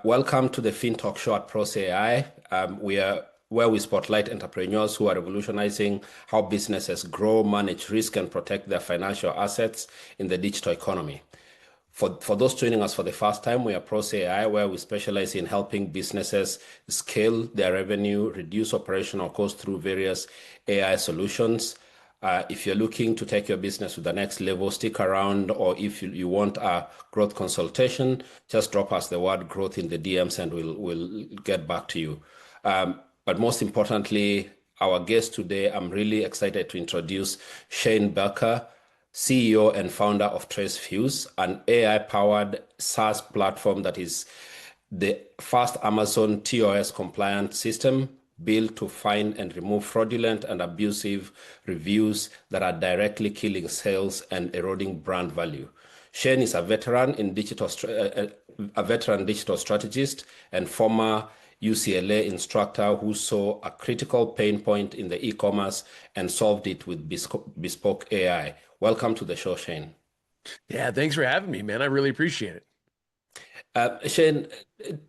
Welcome to the FinTalk Show at Pros AI. We are where we spotlight entrepreneurs who are revolutionizing how businesses grow, manage risk, and protect their financial assets in the digital economy. For those joining us for the first time, we are Pros AI, where we specialize in helping businesses scale their revenue, reduce operational costs through various AI solutions. If you're looking to take your business to the next level, stick around, or if you want a growth consultation, just drop us the word growth in the DMs and we'll get back to you. But most importantly, our guest today, I'm really excited to introduce Shane Becker, CEO and founder of TraceFuse, an AI-powered SaaS platform that is the first Amazon TOS compliant system built to find and remove fraudulent and abusive reviews that are directly killing sales and eroding brand value. Shane is a veteran digital strategist and former UCLA instructor who saw a critical pain point in the e-commerce and solved it with bespoke AI. Welcome to the show, Shane. Yeah, thanks for having me, man. I really appreciate it. Shane,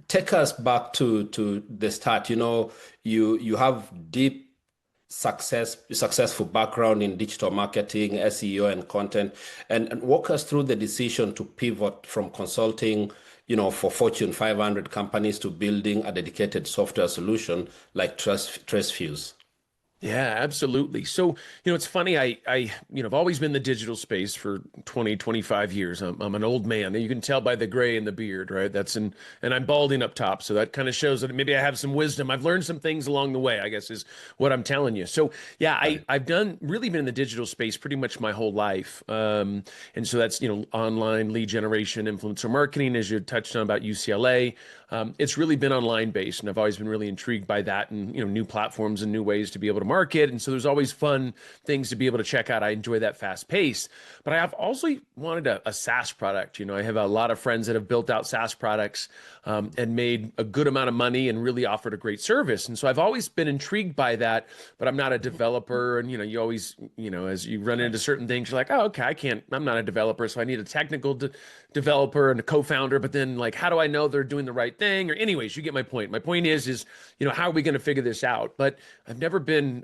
take us back to the start. You have deep successful background in digital marketing, SEO, and content, and walk us through the decision to pivot from consulting, for Fortune 500 companies to building a dedicated software solution like TraceFuse. Yeah, absolutely. So, it's funny. I've always been in the digital space for 20, 25 years. I'm an old man. You can tell by the gray in the beard, right? And I'm balding up top. So that kind of shows that maybe I have some wisdom. I've learned some things along the way, I guess is what I'm telling you. So yeah, I've really been in the digital space pretty much my whole life. And so that's, online lead generation, influencer marketing, as you touched on about UCLA. It's really been online based, and I've always been really intrigued by that and, new platforms and new ways to be able to market. And so there's always fun things to be able to check out. I enjoy that fast pace, but I have also wanted a SaaS product. I have a lot of friends that have built out SaaS products and made a good amount of money and really offered a great service. And so I've always been intrigued by that, but I'm not a developer. And, you always, as you run into certain things, you're like, oh, okay, I'm not a developer. So I need a technical developer and a co-founder, but then how do I know they're doing the right thing? Or anyways, you get my point. My point is, how are we going to figure this out? But I've never been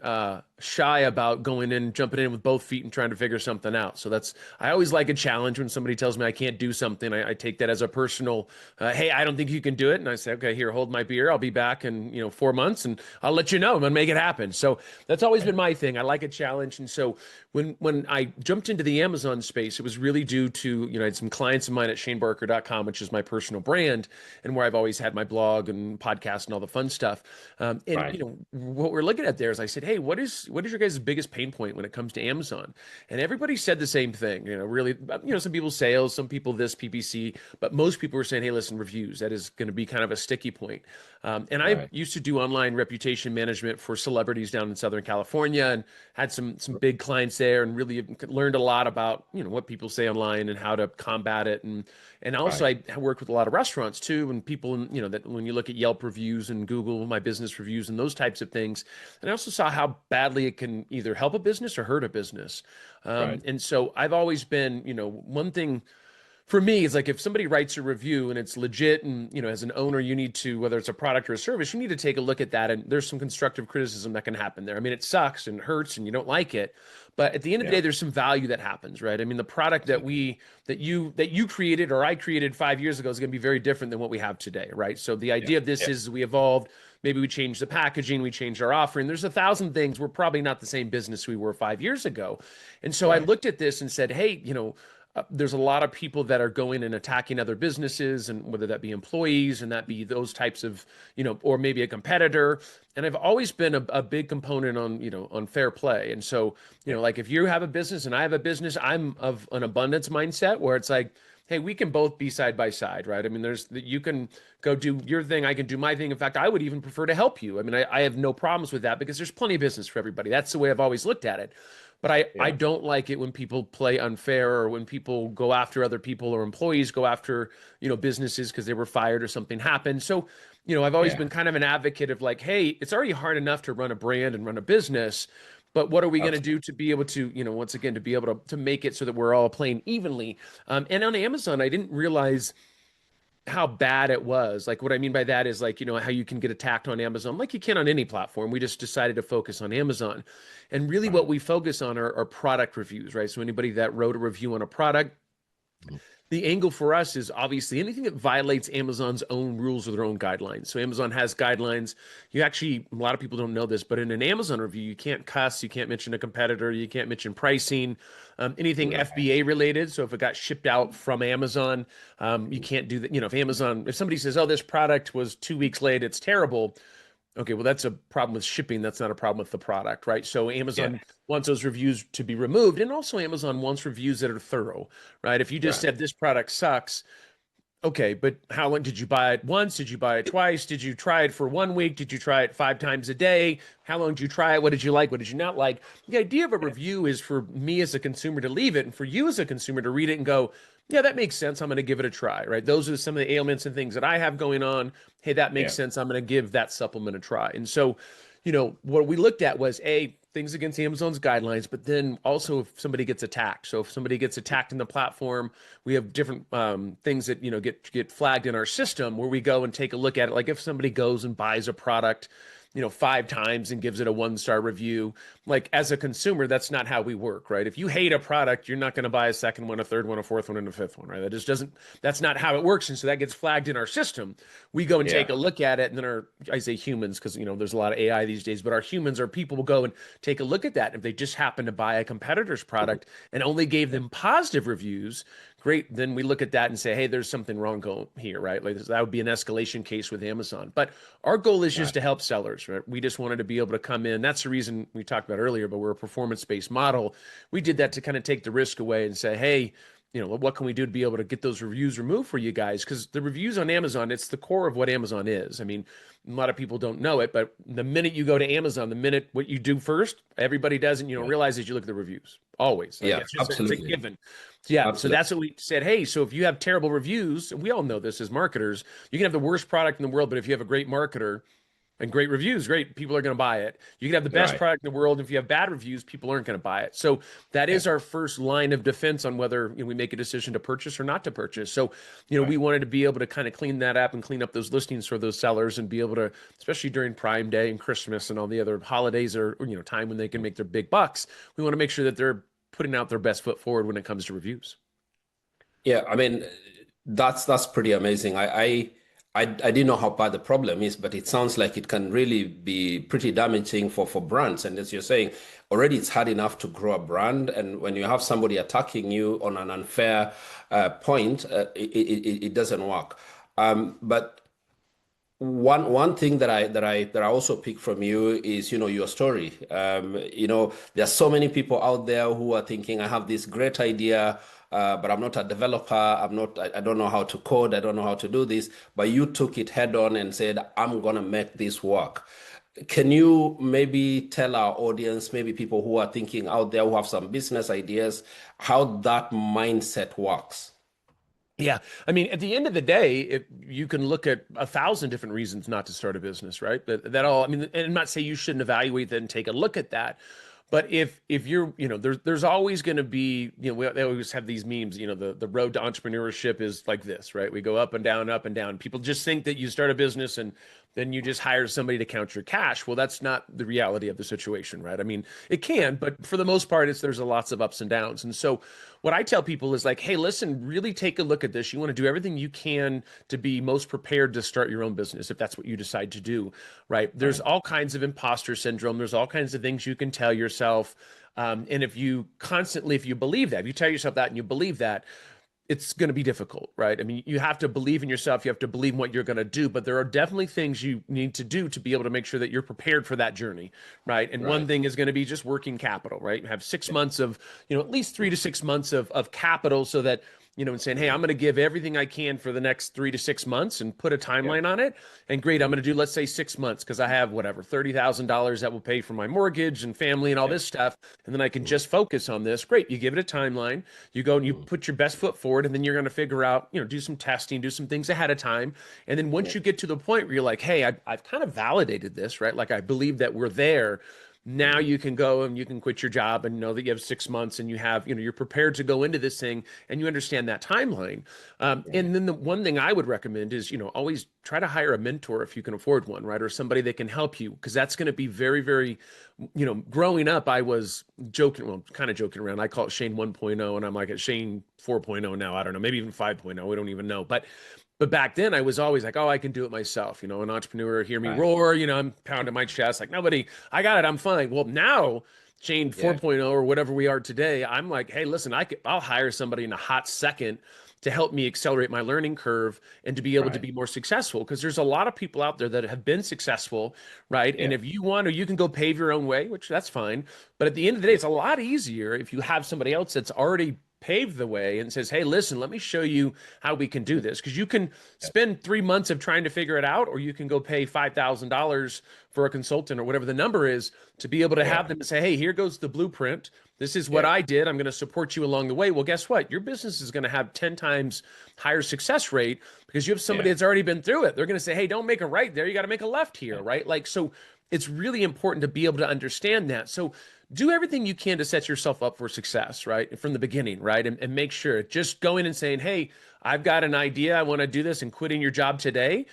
shy about going in, jumping in with both feet and trying to figure something out. So I always like a challenge. When somebody tells me I can't do something, I take that as a personal, hey, I don't think you can do it. And I say, okay, here, hold my beer. I'll be back in 4 months and I'll let you know. I'm going to make it happen. So that's always been my thing. I like a challenge. And so when I jumped into the Amazon space, it was really due to, I had some clients of mine at shanebarker.com, which is my personal brand and where I've always had my blog and podcast and all the fun stuff. Right. What we're looking at there is I said, hey, what is your guys' biggest pain point when it comes to Amazon? And everybody said the same thing, really, some people sales, some people this PPC, but most people were saying, hey, listen, reviews, that is going to be kind of a sticky point. And Right. I used to do online reputation management for celebrities down in Southern California and had some big clients there and really learned a lot about, what people say online and how to combat it. And also Right. I worked with a lot of restaurants too, and people, that when you look at Yelp reviews and Google My Business reviews and those types of things. And I also saw how badly it can either help a business or hurt a business. Right. And so I've always been, one thing for me, it's like if somebody writes a review and it's legit and, as an owner, you need to, whether it's a product or a service, you need to take a look at that. And there's some constructive criticism that can happen there. I mean, it sucks and hurts and you don't like it. But at the end of the day, there's some value that happens, right? I mean, the product that you created or I created 5 years ago is going to be very different than what we have today, right? So the idea of this is we evolved. Maybe we changed the packaging, we changed our offering. There's 1,000 things. We're probably not the same business we were 5 years ago. And so I looked at this and said, hey, there's a lot of people that are going and attacking other businesses, and whether that be employees and that be those types of, or maybe a competitor. And I've always been a big component on fair play. And so, like if you have a business and I have a business, I'm of an abundance mindset where it's like, hey, we can both be side by side, right? I mean, you can go do your thing, I can do my thing. In fact, I would even prefer to help you. I mean, I have no problems with that because there's plenty of business for everybody. That's the way I've always looked at it. But I don't like it when people play unfair or when people go after other people or employees go after, businesses because they were fired or something happened. So, I've always been kind of an advocate of like, hey, it's already hard enough to run a brand and run a business. But what are we going to do to be able to, once again, to be able to make it so that we're all playing evenly? And on Amazon, I didn't realize how bad it was. Like what I mean by that is like, how you can get attacked on Amazon, like you can on any platform. We just decided to focus on Amazon. And really Right. what we focus on are product reviews, right? So anybody that wrote a review on a product, the angle for us is obviously anything that violates Amazon's own rules or their own guidelines. So Amazon has guidelines. You actually, a lot of people don't know this, but in an Amazon review, you can't cuss, you can't mention a competitor, you can't mention pricing, anything Right. FBA related. So if it got shipped out from Amazon, you can't do that. If somebody says, "Oh, this product was 2 weeks late, it's terrible." Okay, well, that's a problem with shipping. That's not a problem with the product, right? So Yeah. Amazon wants those reviews to be removed. And also Amazon wants reviews that are thorough, right? If you just Right. said this product sucks, okay, but how long did you buy it once? Did you buy it twice? Did you try it for 1 week? Did you try it 5 times a day? How long did you try it? What did you like? What did you not like? The idea of a review is for me as a consumer to leave it and for you as a consumer to read it and go, yeah, that makes sense. I'm going to give it a try, right? Those are some of the ailments and things that I have going on. Hey, that makes Yeah. sense. I'm going to give that supplement a try. And so, what we looked at was things against Amazon's guidelines, but then also if somebody gets attacked. So if somebody gets attacked in the platform, we have different things that get flagged in our system where we go and take a look at it. Like if somebody goes and buys a product 5 times and gives it a 1-star review. Like as a consumer, that's not how we work, right? If you hate a product, you're not going to buy a second one, a third one, a fourth one, and a fifth one, right? That just doesn't, that's not how it works. And so that gets flagged in our system. We go and take Yeah. a look at it. And then I say humans, because, there's a lot of AI these days, but our humans are people will go and take a look at that. If they just happen to buy a competitor's product and only gave them positive reviews, great. Then we look at that and say, hey, there's something wrong going here, right? Like that would be an escalation case with Amazon. But our goal is just Right. to help sellers, right? We just wanted to be able to come in. That's the reason we talked about earlier, but we're a performance-based model. We did that to kind of take the risk away and say, hey, what can we do to be able to get those reviews removed for you guys? Because the reviews on Amazon, it's the core of what Amazon is. I mean, a lot of people don't know it, but the minute you go to Amazon, the minute what you do first, everybody does, and you don't Yeah. realize is you look at the reviews. Always. Like Yeah. it's a Absolutely. given. Yeah. So Absolutely. that's what we said. Hey, so if you have terrible reviews, and we all know this as marketers, you can have the worst product in the world, but if you have a great marketer, and great reviews, great. People are going to buy it. You can have the best Right. product in the world. If you have bad reviews, people aren't going to buy it. So that Yeah. is our first line of defense on whether we make a decision to purchase or not to purchase. So, Right. we wanted to be able to kind of clean that up and clean up those listings for those sellers and be able to, especially during Prime Day and Christmas and all the other holidays or time when they can make their big bucks. We want to make sure that they're putting out their best foot forward when it comes to reviews. Yeah, I mean, that's pretty amazing. I didn't know how bad the problem is, but it sounds like it can really be pretty damaging for brands. And as you're saying, already it's hard enough to grow a brand, and when you have somebody attacking you on an unfair point, it doesn't work. But one thing that I also pick from you is your story. There's so many people out there who are thinking, I have this great idea, but I'm not a developer. I don't know how to code. I don't know how to do this. But you took it head on and said, I'm gonna make this work. Can you maybe tell our audience, maybe people who are thinking out there who have some business ideas, how that mindset works? Yeah. I mean, at the end of the day, you can look at 1,000 different reasons not to start a business, right? That all, I mean, and I'm not saying you shouldn't evaluate that and take a look at that. But if you're, there's always going to be, they always have these memes, the road to entrepreneurship is like this, right? We go up and down, up and down. People just think that you start a business and then you just hire somebody to count your cash. Well, that's not the reality of the situation, right? I mean, it can, but for the most part, there's lots of ups and downs. And so what I tell people is like, hey, listen, really take a look at this. You want to do everything you can to be most prepared to start your own business if that's what you decide to do, right? There's Right. all kinds of imposter syndrome. There's all kinds of things you can tell yourself. And if you believe that, if you tell yourself that and you believe that, it's going to be difficult, right? I mean, you have to believe in yourself. You have to believe in what you're going to do, but there are definitely things you need to do to be able to make sure that you're prepared for that journey, right? And one Right. thing is going to be just working capital, right? You have six Yeah. months of, at least 3 to 6 months of capital so that, and saying, hey, I'm going to give everything I can for the next 3 to 6 months and put a Yeah. timeline on it. And great, I'm going to do, let's say 6 months because I have whatever, $30,000 that will pay for my mortgage and family and all Yeah. this stuff. And then I can Mm, just focus on this. Great. You give it a timeline, you go and you mm, put your best foot forward, and then you're going to figure out, do some testing, do some things ahead of time. And then yeah. once you get to the point where you're like, hey, I've kind of validated this, right? Like I believe that we're there. Now you can go and you can quit your job and know that you have 6 months and you have, you're prepared to go into this thing and you understand that timeline. Yeah. And then the one thing I would recommend is, always try to hire a mentor if you can afford one, right? Or somebody that can help you, because that's going to be very, very, growing up, I was joking, well, kind of joking around. I call it Shane 1.0 and I'm like at Shane 4.0 now. I don't know, maybe even 5.0. We don't even know. But back then I was always like, oh, I can do it myself. An entrepreneur, hear me Right. roar, I'm pounding my chest like nobody, I got it, I'm fine. Well, now Shane Yeah. 4.0 or whatever we are today, I'm like, hey, listen, I'll hire somebody in a hot second to help me accelerate my learning curve and to be able to Right. be more successful. Because there's a lot of people out there that have been successful, right? And Yeah. if you want to, you can go pave your own way, which that's fine. But at the end of the day, Yeah. it's a lot easier if you have somebody else that's already paved the way and says, hey, listen, let me show you how we can do this. Because you can Yeah. spend 3 months of trying to figure it out, or you can go pay $5,000 for a consultant or whatever the number is to be able to Yeah. have them say, hey, here goes the blueprint. This is what Yeah. I did. I'm going to support you along the way. Well, guess what? Your business is going to have 10 times higher success rate because you have somebody Yeah. that's already been through it. They're going to say, hey, don't make a right there. You got to make a left here, right? Like, so it's really important to be able to understand that. So do everything you can to set yourself up for success, right? From the beginning, right? And make sure just going and saying, hey, I've got an idea. I want to do this and quitting your job today.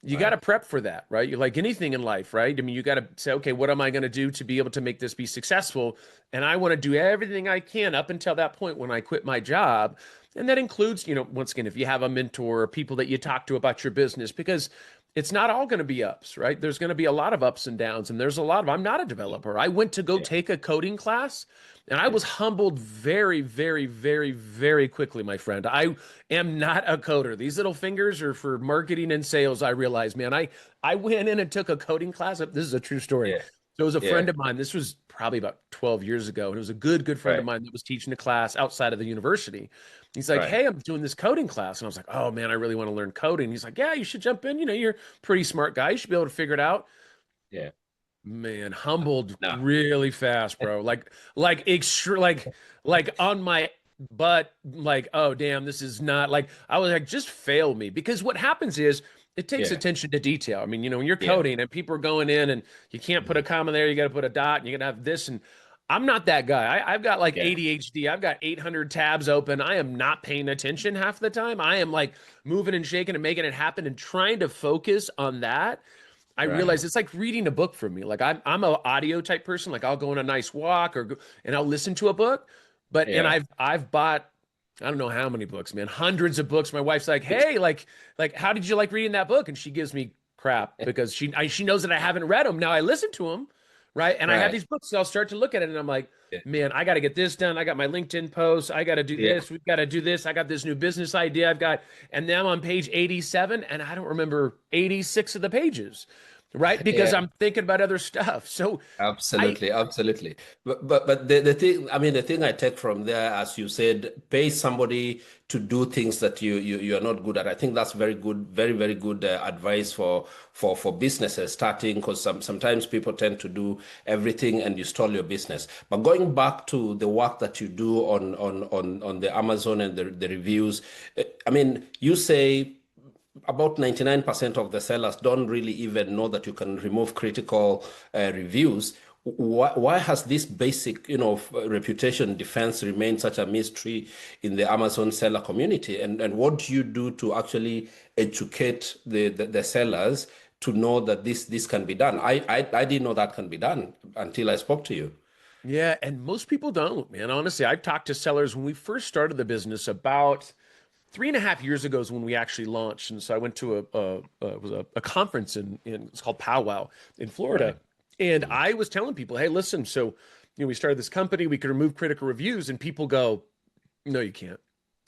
You got to Right. prep for that, right? You're like anything in life, right? I mean, you got to say, okay, what am I going to do to be able to make this be successful? And I want to do everything I can up until that point when I quit my job. And that includes, once again, if you have a mentor or people that you talk to about your business, because it's not all going to be ups, right? There's going to be a lot of ups and downs. And there's a lot of, I'm not a developer. I went to go Yeah. take a coding class and I Yeah. was humbled very, very, very, very quickly, my friend. I am not a coder. These little fingers are for marketing and sales. I realized, man, I went in and took a coding class. This is a true story. Yeah. So it was a Yeah. friend of mine. This was probably about 12 years ago. And it was a good friend of Right. mine that was teaching a class outside of the university. He's like, Right. hey, I'm doing this coding class. And I was like, oh man, I really want to learn coding. He's like, yeah, you should jump in. You're a pretty smart guy. You should be able to figure it out. Yeah. Man, humbled No. really fast, bro. Like extra, like on my butt. Like, oh damn, this is not like. I was like, just fail me because what happens is it takes Yeah. attention to detail. I mean, when you're Yeah. coding and people are going in and you can't put a Mhm. comma there, you got to put a dot, and you're gonna have this. And I'm not that guy. I've got like Yeah. ADHD. I've got 800 tabs open. I am not paying attention half the time. I am like moving and shaking and making it happen and trying to focus on that. I Right. realize it's like reading a book for me. Like I'm an audio type person. Like I'll go on a nice walk and I'll listen to a book. And Yeah. I've bought I don't know how many books, man, hundreds of books. My wife's like, "Hey, like how did you like reading that book?" And she gives me crap because she knows that I haven't read them. Now I listen to them, right? And I have Right. these books, so I'll start to look at it, and I'm like, Yeah. "Man, I got to get this done. I got my LinkedIn posts. I got to do Yeah. this. We've got to do this. I got this new business idea. I've got." And now I'm on page 87, and I don't remember 86 of the pages, right? Because Yeah. I'm thinking about other stuff. So I Absolutely, absolutely. But the thing, I mean, the thing I take from there, as you said, pay somebody to do things that you are not good at. I think that's very good, very, very good advice for businesses starting, because sometimes people tend to do everything and you stall your business. But going back to the work that you do on the Amazon and the reviews, I mean, you say about 99% of the sellers don't really even know that you can remove critical reviews. Why has this basic, reputation defense remained such a mystery in the Amazon seller community? And what do you do to actually educate the sellers to know that this can be done? I didn't know that can be done until I spoke to you. Yeah, and most people don't, man. Honestly, I've talked to sellers when we first started the business about 3.5 years ago is when we actually launched. And so I went to it was a conference in it's called Powwow in Florida. Right. And Mhm. I was telling people, hey, listen, so we started this company, we could remove critical reviews, and people go, no, you can't.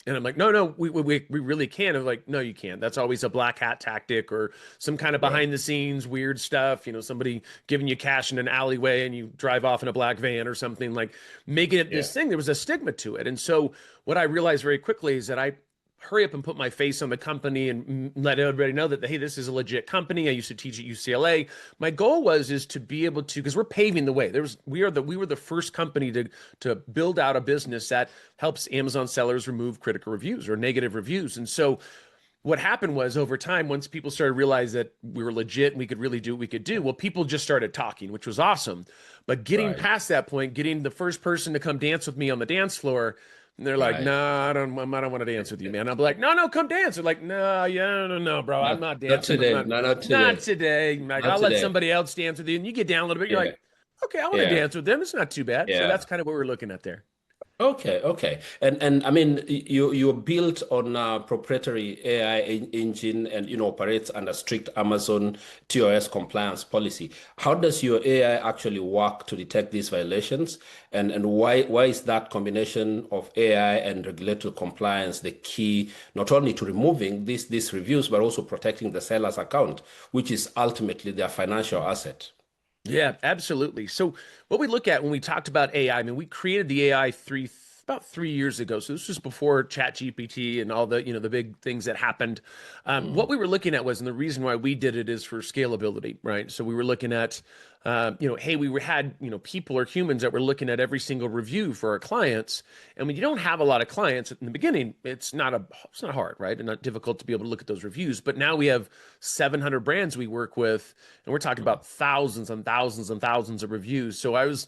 And I'm like, no, no, we really can. I'm like, no, you can't. That's always a black hat tactic or some kind of Right. behind the scenes weird stuff. Somebody giving you cash in an alleyway and you drive off in a black van or something, like making it Yeah. this thing. There was a stigma to it. And so what I realized very quickly is that I hurry up and put my face on the company and let everybody know that, hey, this is a legit company. I used to teach at UCLA. My goal is to be able to, because we're paving the way. We were the first company to build out a business that helps Amazon sellers remove critical reviews or negative reviews. And so what happened was over time, once people started to realize that we were legit and we could really do what we could do, well, people just started talking, which was awesome. But getting Right. past that point, getting the first person to come dance with me on the dance floor, and they're like, Right. "No, I don't want to dance with you, man." I'm like, "No, no, come dance." They're like, "No, yeah, no, no, bro, I'm not Not dancing. I'm today. not, No, not not today. today." Like, Not I'll let today. somebody else dance with you, and you get down a little bit. You're Yeah. like, "Okay, I want to Yeah. dance with them. It's not too bad." So Yeah. that's kind of what we're looking at there. Okay, okay. And I mean you're built on a proprietary AI engine and operates under strict Amazon TOS compliance policy. How does your AI actually work to detect these violations? And why is that combination of AI and regulatory compliance the key not only to removing these reviews but also protecting the seller's account, which is ultimately their financial asset? Yeah, absolutely. So what we look at when we talked about AI, I mean, we created the AI about 3 years ago. So this was before ChatGPT and all the, the big things that happened. What Mm, we were looking at was, and the reason why we did it is for scalability, right? So we were looking at, hey, had, people or humans that were looking at every single review for our clients. And when you don't have a lot of clients in the beginning, it's not hard, right? And not difficult to be able to look at those reviews. But now we have 700 brands we work with, and we're talking mm. about thousands and thousands and thousands of reviews. So I was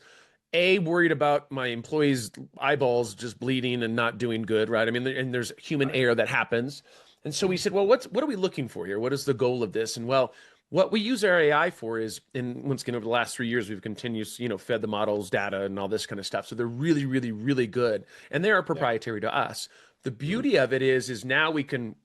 worried about my employees' eyeballs just bleeding and not doing good, right? I mean, and there's human Right. error that happens. And so we Mm, said, well, what are we looking for here? What is the goal of this? And well, what we use our AI for is, and once again, over the last 3 years, we've continuously, fed the models data and all this kind of stuff. So they're really, really, really good. And they are yeah. proprietary to us. The Mm, beauty of it is now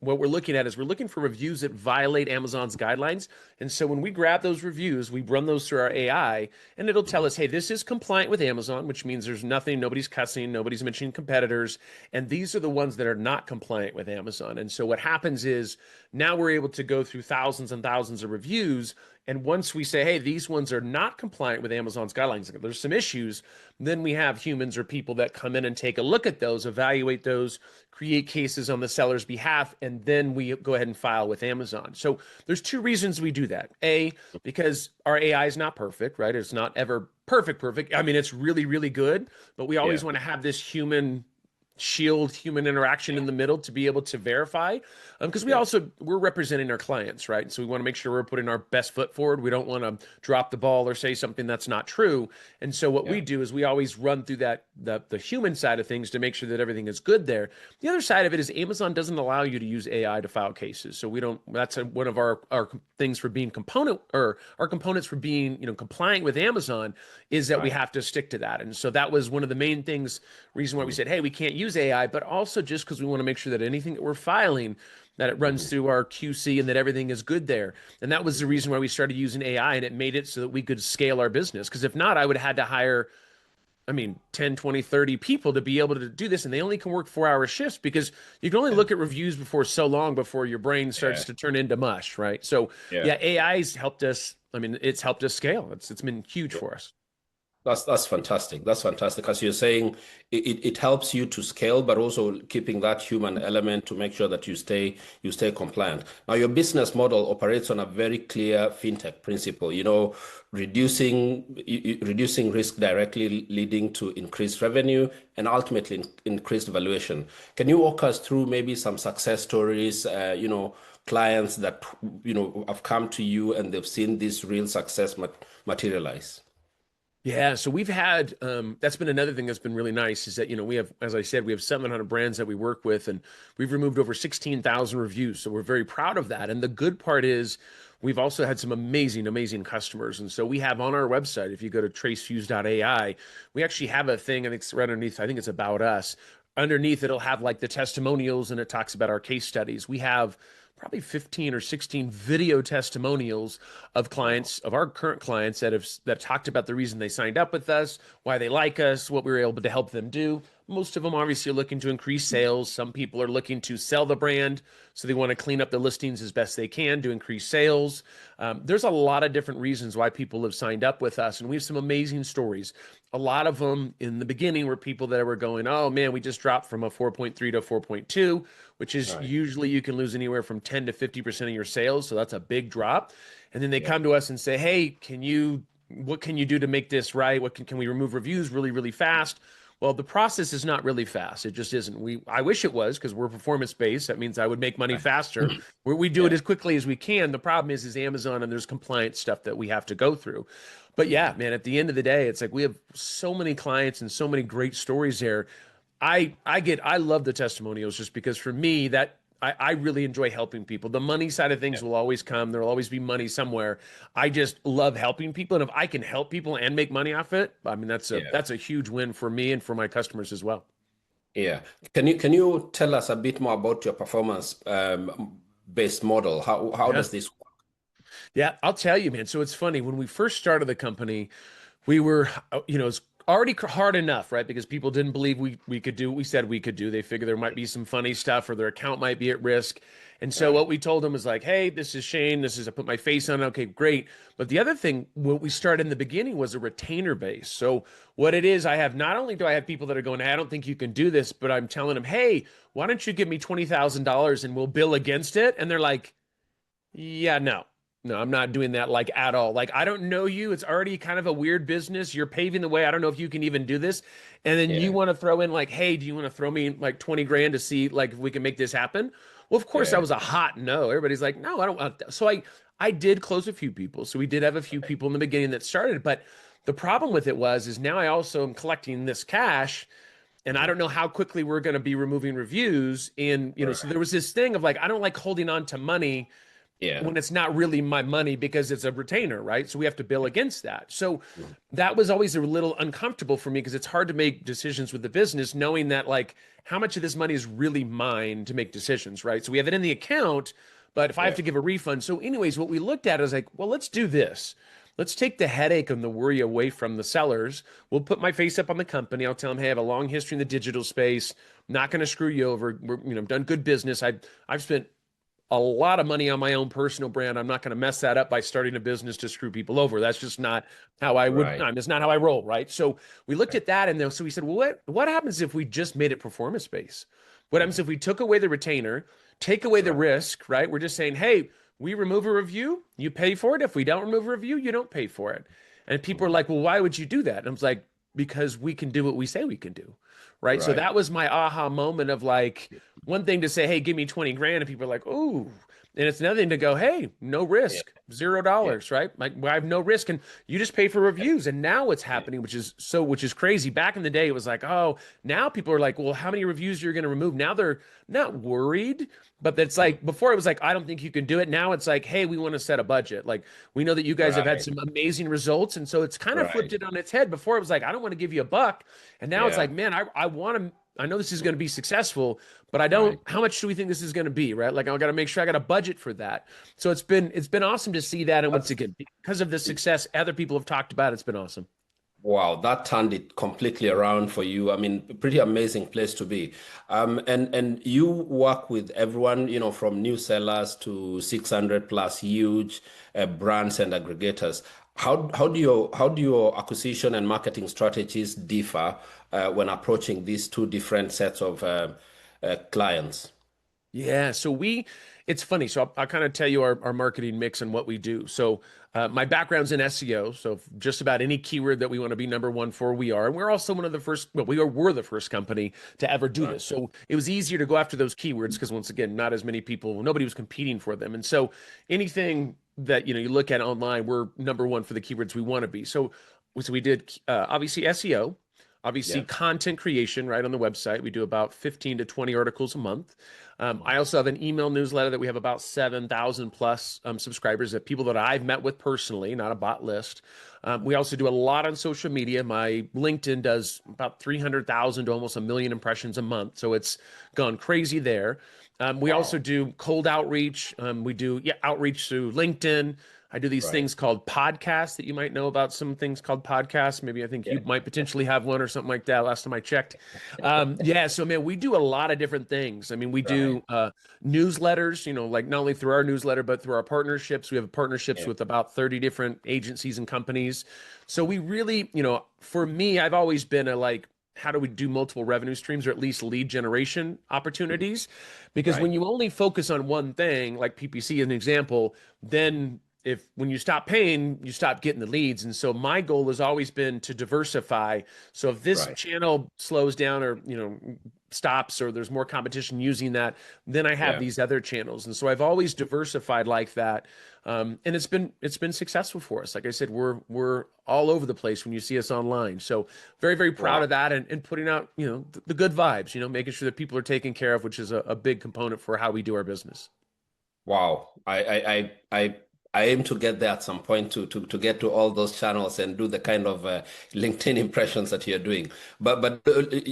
what we're looking at is we're looking for reviews that violate Amazon's guidelines. And so when we grab those reviews, we run those through our AI, and it'll tell mm, us, hey, this is compliant with Amazon, which means there's nothing, nobody's cussing, nobody's mentioning competitors. And these are the ones that are not compliant with Amazon. And so what happens is now we're able to go through thousands and thousands of reviews. And once we say, hey, these ones are not compliant with Amazon's guidelines, there's some issues, then we have humans or people that come in and take a look at those, evaluate those, create cases on the seller's behalf, and then we go ahead and file with Amazon. So there's two reasons we do that. A, because our AI is not perfect, right? It's not ever perfect. I mean, it's really, really good, but we yeah. always want to have this human interaction in the middle to be able to verify, because Yeah. we're representing our clients, right? So we want to make sure we're putting our best foot forward. We don't want to drop the ball or say something that's not true. And so what we Yeah. do is we always run through the human side of things to make sure that everything is good there. The other side of it is Amazon doesn't allow you to use AI to file cases. So we don't, that's one of our things for being our components for being, compliant with Amazon, is that we Right. have to stick to that. And so that was one of the main things, reason why we Mm, said, hey, we can't use AI, but also just because we want to make sure that anything that we're filing, that it runs mm, through our QC and that everything is good there. And that was the reason why we started using AI, and it made it so that we could scale our business. Because if not, I would have had to hire, I mean, 10, 20, 30 people to be able to do this. And they only can work 4 hour shifts because you can only yeah. look at reviews before so long before your brain Yeah. starts to turn into mush, right? So Yeah. yeah, AI's helped us. I mean, it's helped us scale. It's been huge for us. That's fantastic. That's fantastic. As you're saying, it helps you to scale, but also keeping that human element to make sure that you stay compliant. Now, your business model operates on a very clear fintech principle. Reducing risk directly leading to increased revenue and ultimately increased valuation. Can you walk us through maybe some success stories? Clients that have come to you and they've seen this real success materialize. Yeah, so we've had that's been another thing that's been really nice is that we have, as I said, we have 700 brands that we work with, and we've removed over 16,000 reviews. So we're very proud of that. And the good part is we've also had some amazing, amazing customers. And so we have on our website, if you go to tracefuse.ai, we actually have a thing, I think it's right underneath, I think it's about us. Underneath, it'll have like the testimonials, and it talks about our case studies. We have probably 15 or 16 video testimonials of Wow. clients, of our current clients, that talked about the reason they signed up with us, why they like us, what we were able to help them do. Most of them obviously are looking to increase sales. Some people are looking to sell the brand, so they want to clean up the listings as best they can to increase sales. There's a lot of different reasons why people have signed up with us, and we have some amazing stories. A lot of them in the beginning were people that were going, oh man, we just dropped from a 4.3 to a 4.2, which is Right. usually you can lose anywhere from 10 to 50% of your sales. So that's a big drop. And then they Yeah. come to us and say, hey, what can you do to make this right? Can we remove reviews really, really fast? Well, the process is not really fast. It just isn't. I wish it was because we're performance based. That means I would make money Right. faster. We do it Yeah. as quickly as we can. The problem is Amazon and there's compliance stuff that we have to go through. But yeah, Mhm. man, at the end of the day, it's like we have so many clients and so many great stories there. I love the testimonials just because for me that I really enjoy helping people. The money side of things Yeah. will always come. There will always be money somewhere. I just love helping people. And if I can help people and make money off it, I mean Yeah. that's a huge win for me and for my customers as well. Yeah. Can you tell us a bit more about your performance based model? How Yeah. does this work? Yeah, I'll tell you, man. So it's funny. When we first started the company, we were, it's already hard enough, right? Because people didn't believe we could do what we said we could do. They figured there might be some funny stuff or their account might be at risk. And so Right. what we told them was like, hey, this is Shane. I put my face on it. Okay, great. But the other thing, what we started in the beginning was a retainer base. So what it is, I have not only do I have people that are going, hey, I don't think you can do this, but I'm telling them, hey, why don't you give me $20,000 and we'll bill against it? And they're like, yeah, no. No, I'm not doing that like at all. Like, I don't know you. It's already kind of a weird business. You're paving the way. I don't know if you can even do this. And then you Yeah. want to throw in like, hey, do you want to throw me like 20 grand to see like if we can make this happen? Well, of course, that Yeah. was a hot no. Everybody's like, no, I don't want that. So I did close a few people. So we did have a few people in the beginning that started, but the problem with it is now I also am collecting this cash and I Mhm. don't know how quickly we're going to be removing reviews. And, so Right. there was this thing of like, I don't like holding on to money Yeah. when it's not really my money because it's a retainer, right? So we have to bill Yeah. against that. So Mhm. that was always a little uncomfortable for me because it's hard to make decisions with the business knowing that like how much of this money is really mine to make decisions, right? So we have it in the account, but if I have Yeah. to give a refund. So anyways, what we looked at is like, well, let's do this. Let's take the headache and the worry away from the sellers. We'll put my face up on the company. I'll tell them, hey, I have a long history in the digital space. Not going to screw you over. I've done good business. I've spent a lot of money on my own personal brand. I'm not going to mess that up by starting a business to screw people over. That's just not how I would. Right. It's not how I roll, right? So we looked Right. at that, and then so we said, well, what happens if we just made it performance based? What happens Mhm. if we took away the retainer, take away the Right. risk, right? We're just saying, hey, we remove a review, you pay for it. If we don't remove a review, you don't pay for it. And people are Mhm. like, well, why would you do that? And I was like, because we can do what we say we can do, right? So Right. that was my aha moment of like, one thing to say, hey, give me 20 grand, and people are like, oh, and it's another thing to go, hey, no Yeah. risk, zero Yeah. dollars, right? Like I have no risk, and you just pay for Yeah. reviews. And now what's Yeah. happening, which is crazy. Back in the day, it was like, oh, now people are like, well, how many reviews you're going to remove? Now they're not worried, but it's Mhm. like before it was like, I don't think you can do it. Now it's like, hey, we want to set a budget. Like we know that you guys have had Right. some amazing results, and so it's kind of flipped Right. it on its head. Before it was like, I don't want to give you a buck, and now it's Yeah. like, man, I want to. I know this is going to be successful, but I don't. Right. How much do we think this is going to be, right? Like I got to make sure I got a budget for that. So it's been awesome to see that, and once That's again, because of the success other people have talked about, it's been awesome. Wow, that turned it completely around for you. I mean, pretty amazing place to be. And you work with everyone, from new sellers to 600 plus huge brands and aggregators. How do your acquisition and marketing strategies differ when approaching these two different sets of clients? Yeah, it's funny. So I'll kind of tell you our marketing mix and what we do. So my background's in SEO. So just about any keyword that we want to be number one for, we are. And we're also one of the first, well, we're the first company to ever do Right. this. So it was easier to go after those keywords because once again, not as many people, nobody was competing for them. And so anything that, you look at online, we're number one for the keywords we want to be. So we did obviously SEO. Obviously, Yeah. content creation right on the website. We do about 15 to 20 articles a month. I also have an email newsletter that we have about 7,000 plus subscribers, that people that I've met with personally, not a bot list. We also do a lot on social media. My LinkedIn does about 300,000 to almost a million impressions a month. So it's gone crazy there. We also Wow. do cold outreach. We do outreach through LinkedIn. I do these Right. things called podcasts that you might know about, some things called podcasts. Maybe I think Yeah. you might potentially have one or something like that last time I checked. Yeah, so man, we do a lot of different things. I mean, we Right. do newsletters, like not only through our newsletter, but through our partnerships. We have partnerships Yeah. with about 30 different agencies and companies. So we really, for me, I've always been a like, how do we do multiple revenue streams or at least lead generation opportunities? Because when Right. you only focus on one thing, like PPC as an example, then if when you stop paying, you stop getting the leads. And so my goal has always been to diversify. So if this Right. channel slows down or stops or there's more competition using that, then I have Yeah. these other channels. And so I've always diversified like that. And it's been successful for us. Like I said, we're all over the place when you see us online. So very, very proud Wow. of that and putting out, the good vibes, making sure that people are taken care of, which is a big component for how we do our business. Wow. I aim to get there at some point to get to all those channels and do the kind of LinkedIn impressions that you're doing. But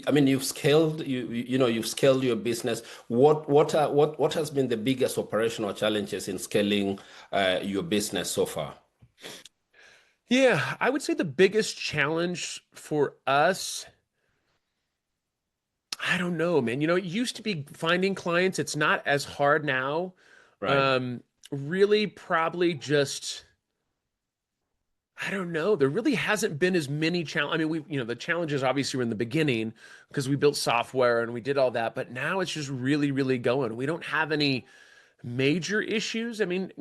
I mean, you've scaled your business. What has been the biggest operational challenges in scaling your business so far? Yeah, I would say the biggest challenge for us, I don't know, man. It used to be finding clients. It's not as hard now. Right. Um, Really, probably just, I don't know. There really hasn't been as many challenge. I mean, the challenges obviously were in the beginning because we built software and we did all that, but now it's just really, really going. We don't have any major issues. I mean,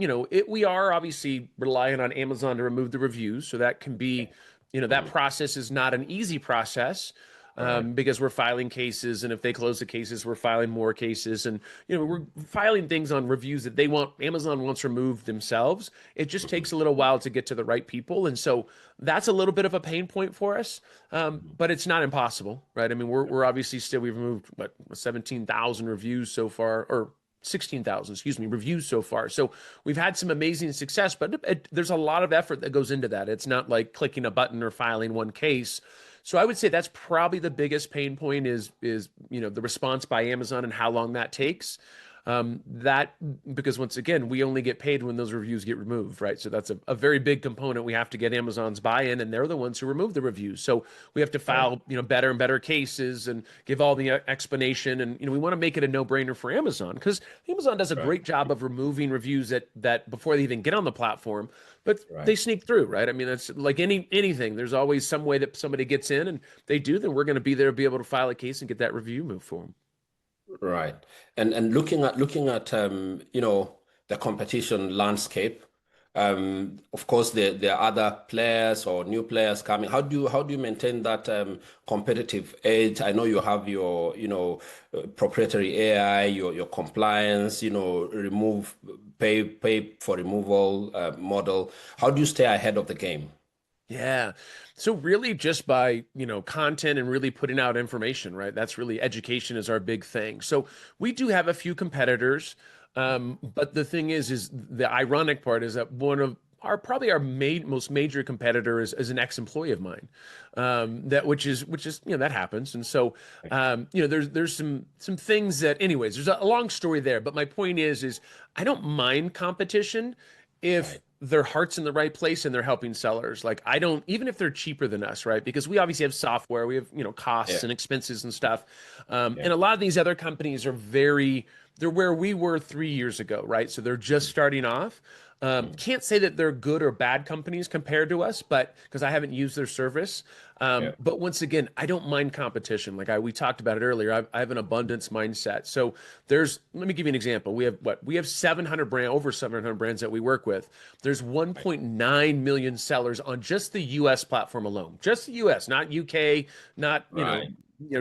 we are obviously relying on Amazon to remove the reviews, so that can be, that Mhm. process is not an easy process. Right. Because we're filing cases, and if they close the cases, we're filing more cases, and we're filing things on reviews that Amazon wants removed themselves. It just Mhm. takes a little while to get to the right people, and so that's a little bit of a pain point for us. Mhm. But it's not impossible, right? I mean, we're obviously still we've removed what 17,000 reviews so far, or 16,000, excuse me, reviews so far. So we've had some amazing success, but there's a lot of effort that goes into that. It's not like clicking a button or filing one case. So I would say that's probably the biggest pain point is the response by Amazon and how long that takes. That because once again, we only get paid when those reviews get removed, right? So that's a very big component. We have to get Amazon's buy-in, and they're the ones who remove the reviews. So we have to Right. file, better and better cases and give all the explanation. And we want to make it a no-brainer for Amazon because Amazon does a Right. great job of removing reviews that before they even get on the platform, but Right. they sneak through, right? I mean, that's like anything. There's always some way that somebody gets in, and they do. Then we're going to be there to be able to file a case and get that review moved for them. Right. And looking at the competition landscape, of course there are other players or new players coming. How do you maintain that competitive edge? I know you have your proprietary AI, your compliance, remove pay for removal model. How do you stay ahead of the game? Yeah. So really just by, content and really putting out information, right? That's really education is our big thing. So we do have a few competitors. But the thing is the ironic part is that one of probably our most major competitor is an ex-employee of mine. Which is, that happens. And so, there's some things that anyways, there's a long story there, but my point is I don't mind competition if Right. their heart's in the right place and they're helping sellers. Like I don't, even if they're cheaper than us, right? Because we obviously have software, we have, costs Yeah. and expenses and stuff. Yeah. And a lot of these other companies they're where we were 3 years ago, right? So they're just starting off. Mhm. Can't say that they're good or bad companies compared to us, but because I haven't used their service. Yeah. But once again, I don't mind competition. Like we talked about it earlier. I have an abundance mindset. So let me give you an example. We have 700 over 700 brands that we work with. There's Right. 1.9 million sellers on just the US platform alone, just the US, not UK, not, Right.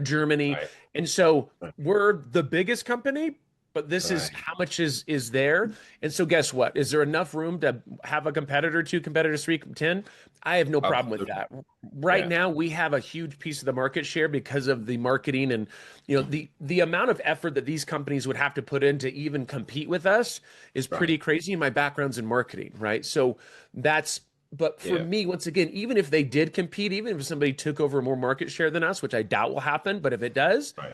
Germany. Right. And so Right. we're the biggest company, but this is Right. how much is there. And so guess what? Is there enough room to have a competitor, two competitors, three, 10? I have no problem with Absolutely. that. Right Yeah. now, we have a huge piece of the market share because of the marketing and the amount of effort that these companies would have to put in to even compete with us is Right. pretty crazy. My background's in marketing, right? So that's but for Yeah. me, once again, even if they did compete, even if somebody took over more market share than us, which I doubt will happen, but if it does, Right.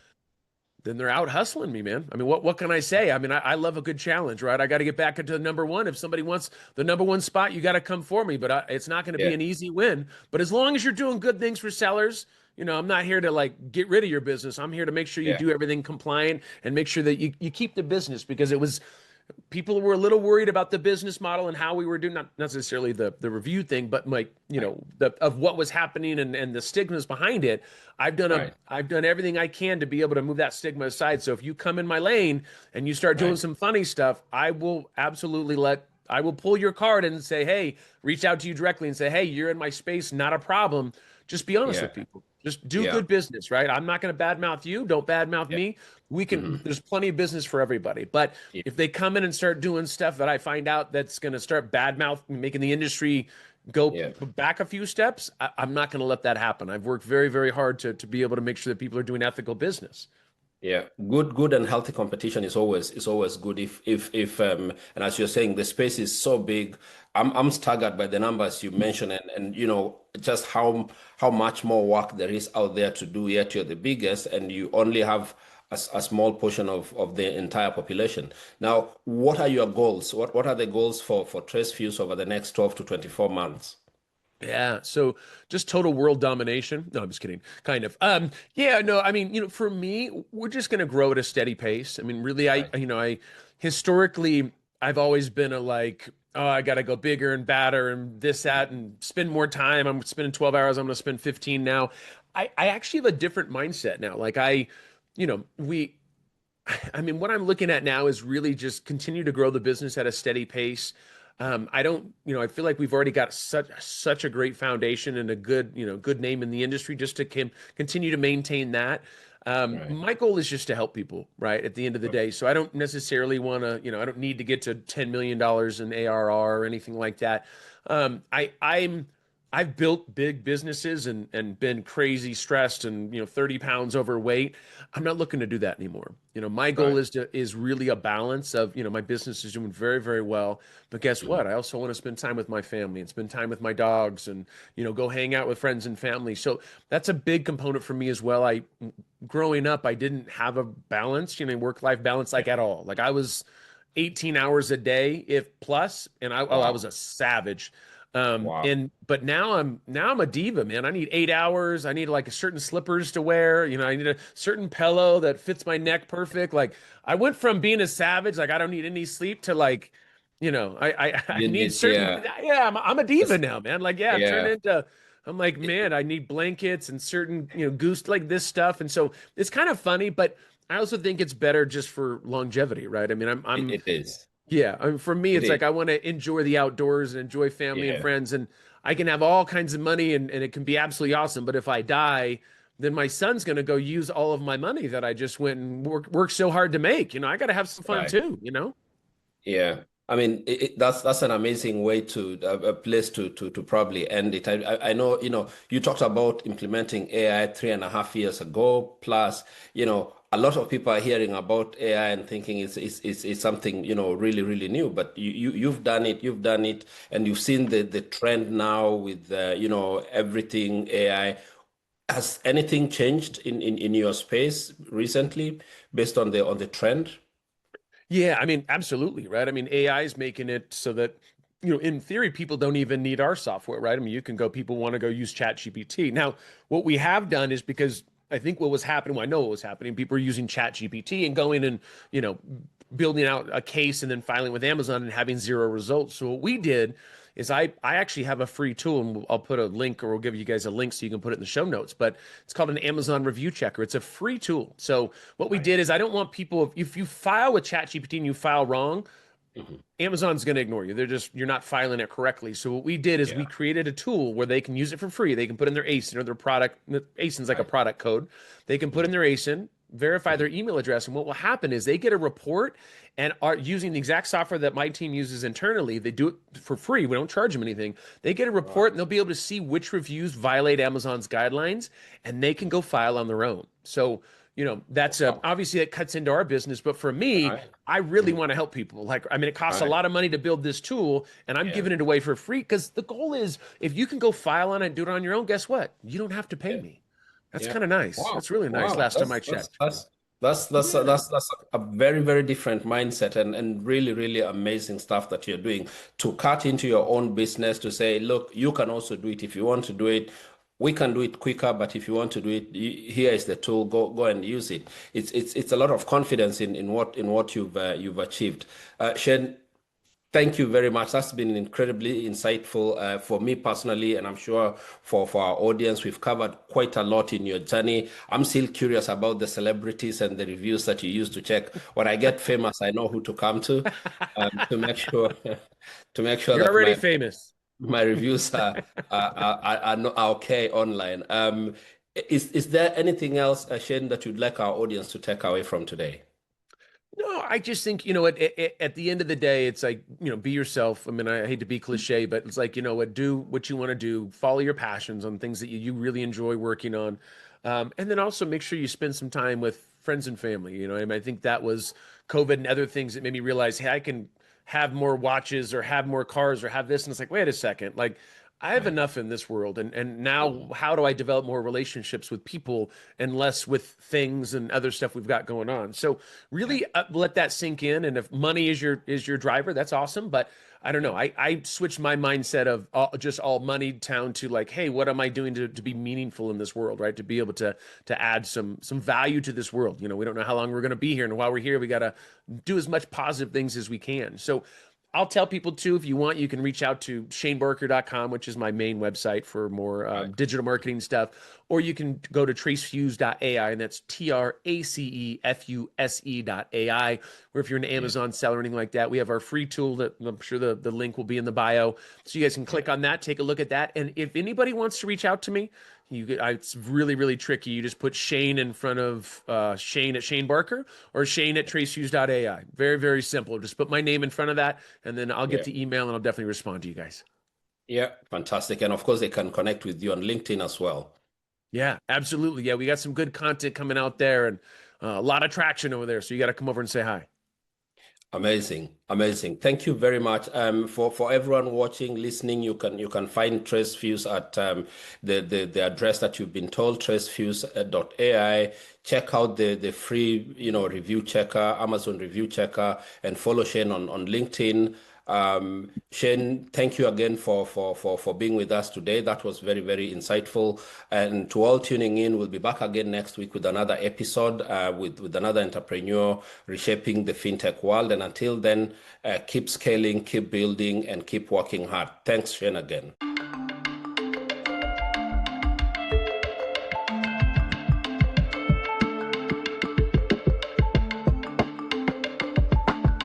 then they're out hustling me, man. I mean, what can I say? I mean, I love a good challenge, right? I got to get back into the number one. If somebody wants the number one spot, you got to come for me. But it's not going to be Yeah. an easy win. But as long as you're doing good things for sellers, I'm not here to like get rid of your business. I'm here to make sure you Yeah. do everything compliant and make sure that you keep the business because it was people were a little worried about the business model and how we were doing, not necessarily the review thing, but like, Right. of what was happening and the stigmas behind it. Right. I've done everything I can to be able to move that stigma aside. So if you come in my lane and you start doing Right. some funny stuff, I will absolutely let I will pull your card and say, hey, reach out to you directly and say, hey, you're in my space, not a problem. Just be honest Yeah. with people. Just do Yeah. good business, right? I'm not going to badmouth you. Don't badmouth Yeah. me. We can, Hmm. there's plenty of business for everybody. But Yeah. if they come in and start doing stuff that I find out that's going to start badmouth, making the industry go Yeah. back a few steps, I'm not going to let that happen. I've worked very, very hard to be able to make sure that people are doing ethical business. Yeah, good and healthy competition is always good. If and as you're saying, the space is so big. I'm staggered by the numbers you mentioned, and just how much more work there is out there to do. Yet you're the biggest, and you only have a small portion of the entire population. Now, what are your goals? What are the goals for TraceFuse over the next 12 to 24 months? Yeah, so just total world domination. No, I'm just kidding. Kind of. Yeah, no, I mean, for me, we're just going to grow at a steady pace. I mean, really, Right. I historically I've always been a like, oh, I got to go bigger and badder and this that and spend more time. I'm spending 12 hours, I'm going to spend 15 now. I actually have a different mindset now. Like we I mean, what I'm looking at now is really just continue to grow the business at a steady pace. I don't, I feel like we've already got such a great foundation and a good, good name in the industry just to continue to maintain that. Right. My goal is just to help people, right? At the end of the day. So I don't necessarily want to, I don't need to get to $10 million in ARR or anything like that. I've built big businesses and been crazy stressed and 30 pounds overweight. I'm not looking to do that anymore. My goal Right. is really a balance of, my business is doing very, very well. But guess Mhm. what? I also want to spend time with my family and spend time with my dogs and, go hang out with friends and family. So that's a big component for me as well. Growing up, I didn't have a balance, work-life balance Yeah. like at all. Like I was 18 hours a day, if plus, and I was Wow. a savage. Wow. But now I'm a diva, man. I need 8 hours. I need like a certain slippers to wear. I need a certain pillow that fits my neck perfect. Like I went from being a savage, like I don't need any sleep to like, I You need need, certain, yeah. yeah, I'm a diva That's- now, man. Like, yeah, I've turned Yeah. into, I'm like, man, I need blankets and certain, goose like this stuff. And so it's kind of funny, but I also think it's better just for longevity, right? I mean, I'm It is. yeah, I mean, for me, It it's is. like I want to enjoy the outdoors and enjoy family and Yeah. friends, and I can have all kinds of money and it can be absolutely awesome. But if I die, then my son's going to go use all of my money that I just went and work so hard to make. I got to have some fun Right. too. Yeah. I mean, that's an amazing way to a place to probably end it. I know, you talked about implementing AI 3.5 years ago. Plus, a lot of people are hearing about AI and thinking it's something, really, really new. But you've done it, and you've seen the trend now with, everything AI. Has anything changed in your space recently based on the trend? Yeah, I mean, absolutely, right? I mean, AI is making it so that, in theory, people don't even need our software, right? I mean, people want to go use ChatGPT. Now, what we have done is because I think what was happening, well, I know what was happening, people are using ChatGPT and going and, you know, building out a case and then filing with Amazon and having zero results. So what we did is I actually have a free tool and I'll put a link or we'll give you guys a link so you can put it in the show notes, but it's called an Amazon review checker. It's a free tool. So what we Right. did is I don't want people, if you file with ChatGPT and you file wrong, Mhm. Amazon's going to ignore you. You're not filing it correctly. So what we did is Yeah. we created a tool where they can use it for free. They can put in their ASIN or their product. ASIN's like a Right. product code. They can put Mhm. in their ASIN, verify their Mhm. email address, and what will happen is they get a report and are using the exact software that my team uses internally. They do it for free. We don't charge them anything. They get a Wow. report and they'll be able to see which reviews violate Amazon's guidelines, and they can go file on their own. So that's Wow. obviously it cuts into our business, but for me, Right. I really Mhm. want to help people. Like, I mean, it costs a Right. lot of money to build this tool, and I'm Yeah. giving it away for free because the goal is if you can go file on it and do it on your own, guess what? You don't have to pay Yeah. me. That's Yeah. kind of nice. Wow. That's really nice. Wow. Last time I checked. Yeah. That's a very, very different mindset and really, really amazing stuff that you're doing to cut into your own business to say, look, you can also do it if you want to do it. We can do it quicker, but if you want to do it, here is the tool. Go and use it. It's a lot of confidence in what you've achieved. Shane, Thank you very much. That's been incredibly insightful for me personally, and I'm sure for our audience. We've covered quite a lot in your journey. I'm still curious about the celebrities and the reviews that you use to check. When I get famous, I know who to come to make sure to make sure You're that already famous. my reviews are okay online. Is there anything else, Shane, that you'd like our audience to take away from today? No, I just think, at the end of the day, it's like, be yourself. I mean, I hate to be cliche, but it's like, what, do what you want to do, follow your passions on things that you really enjoy working on. And then also make sure you spend some time with friends and family. I mean, I think that was COVID and other things that made me realize, hey, I can have more watches or have more cars or have this. And it's like, wait a second, like I have Right. enough in this world. And now Mhm. how do I develop more relationships with people and less with things and other stuff we've got going on? So Yeah. really let that sink in. And if money is your driver, that's awesome. But I don't know. I switched my mindset of just all money down to like, hey, what am I doing to be meaningful in this world, right? To be able to add some value to this world. We don't know how long we're going to be here, and while we're here, we got to do as much positive things as we can. So I'll tell people too, if you want, you can reach out to shanebarker.com, which is my main website for more Right. digital marketing stuff, or you can go to tracefuse.ai, and that's TRACEFUSE.ai. Or if you're an Yeah. Amazon seller or anything like that, we have our free tool that I'm sure the link will be in the bio. So you guys can Yeah. click on that, take a look at that. And if anybody wants to reach out to me, it's really, really tricky. You just put Shane in front of Shane at Shane Barker or Shane at tracefuse.ai. Very, very simple. Just put my name in front of that, and then I'll get Yeah. the email and I'll definitely respond to you guys. Yeah. Fantastic. And of course, they can connect with you on LinkedIn as well. Yeah, absolutely. Yeah, we got some good content coming out there and a lot of traction over there. So you got to come over and say hi. Amazing, amazing. Thank you very much. For everyone watching, listening, you can find TraceFuse at the address that you've been told, tracefuse.ai. Check out the free review checker, Amazon review checker, and follow Shane on LinkedIn. Shane, thank you again for being with us today. That was very, very insightful. And to all tuning in, we'll be back again next week with another episode with another entrepreneur reshaping the fintech world. And until then, keep scaling, keep building, and keep working hard. Thanks, Shane, again.